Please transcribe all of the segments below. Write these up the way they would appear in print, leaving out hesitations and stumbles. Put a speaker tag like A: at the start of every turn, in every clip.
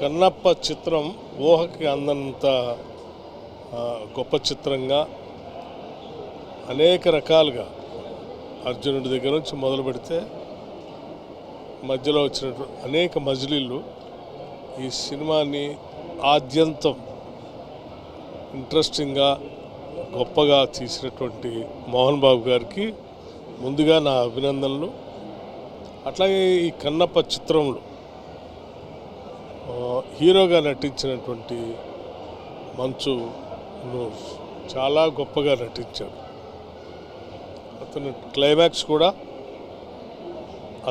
A: కన్నప్ప చిత్రం ఊహకి అందంత గొప్ప చిత్రంగా అనేక రకాలుగా అర్జునుడి దగ్గర నుంచి మొదలు పెడితే మధ్యలో వచ్చినటువంటి అనేక మజిలీలు ఈ సినిమాని ఆద్యంతం ఇంట్రెస్టింగ్గా గొప్పగా తీసినటువంటి మోహన్ బాబు గారికి ముందుగా నా అభినందనలు. అట్లాగే ఈ కన్నప్ప చిత్రంలో హీరోగా నటించినటువంటి మంచు చాలా గొప్పగా నటించాడు. అతను క్లైమాక్స్ కూడా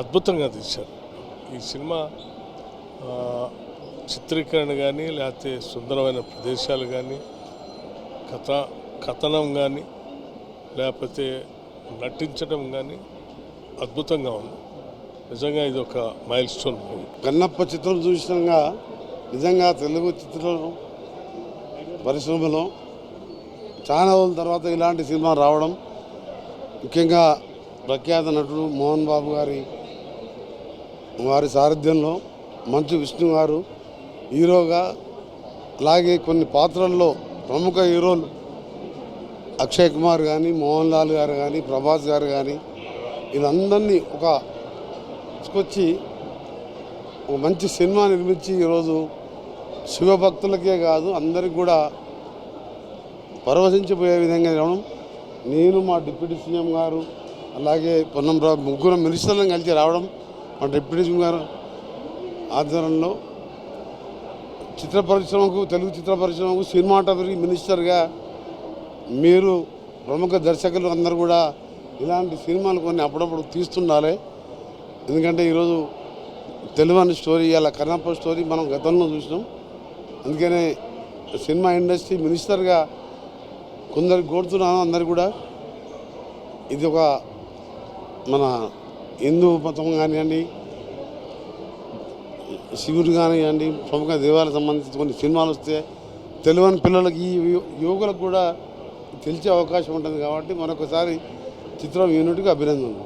A: అద్భుతంగా తీశారు. ఈ సినిమా చిత్రీకరణ కానీ లేకపోతే సుందరమైన ప్రదేశాలు కానీ కథనం కానీ లేకపోతే నటించడం కానీ అద్భుతంగా ఉంది. నిజంగా ఇది ఒక మైల్ స్టోన్ మూవీ.
B: కన్నప్ప చిత్రం చూసినాక నిజంగా తెలుగు చిత్ర పరిశ్రమలో చాలా రోజుల తర్వాత ఇలాంటి సినిమా రావడం, ముఖ్యంగా ప్రఖ్యాత నటుడు మోహన్ బాబు వారి సారథ్యంలో మంచు విష్ణు గారు హీరోగా, అలాగే కొన్ని పాత్రల్లో ప్రముఖ హీరోలు అక్షయ్ కుమార్ కానీ, మోహన్ లాల్ గారు కానీ, ప్రభాస్ గారు కానీ, వీళ్ళందరినీ తీసుకొచ్చి ఒక మంచి సినిమా నిర్మించి ఈరోజు శివభక్తులకే కాదు అందరికి కూడా పరవశించిపోయే విధంగా రావడం, నేను మా డిప్యూటీ సీఎం గారు అలాగే పొన్నంరావు ముగ్గురు మినిస్టర్లను కలిసి రావడం, మా డిప్యూటీ సీఎం గారు ఆధ్వర్యంలో చిత్ర పరిశ్రమకు, తెలుగు చిత్ర పరిశ్రమకు సినిమాటోగ్రఫీ మినిస్టర్గా మీరు ప్రముఖ దర్శకులు అందరూ కూడా ఇలాంటి సినిమాలు కొన్ని అప్పుడప్పుడు తీస్తుండాలి. ఎందుకంటే ఈరోజు తెలుగు స్టోరీ, అలా కన్నప్ప స్టోరీ మనం గతంలో చూసినాం. అందుకనే సినిమా ఇండస్ట్రీ మినిస్టర్గా కొందరికి కోరుతున్నాను, అందరు కూడా ఇది ఒక మన హిందూ మతం కానివ్వండి, శివుడు కానివ్వండి, ప్రముఖ దేవాలకు సంబంధించి కొన్ని సినిమాలు వస్తే తెలియని పిల్లలకి, ఈ యువకులకు కూడా తెలిసే అవకాశం ఉంటుంది. కాబట్టి మరొకసారి చిత్రం యూనిట్కి అభినందనలు.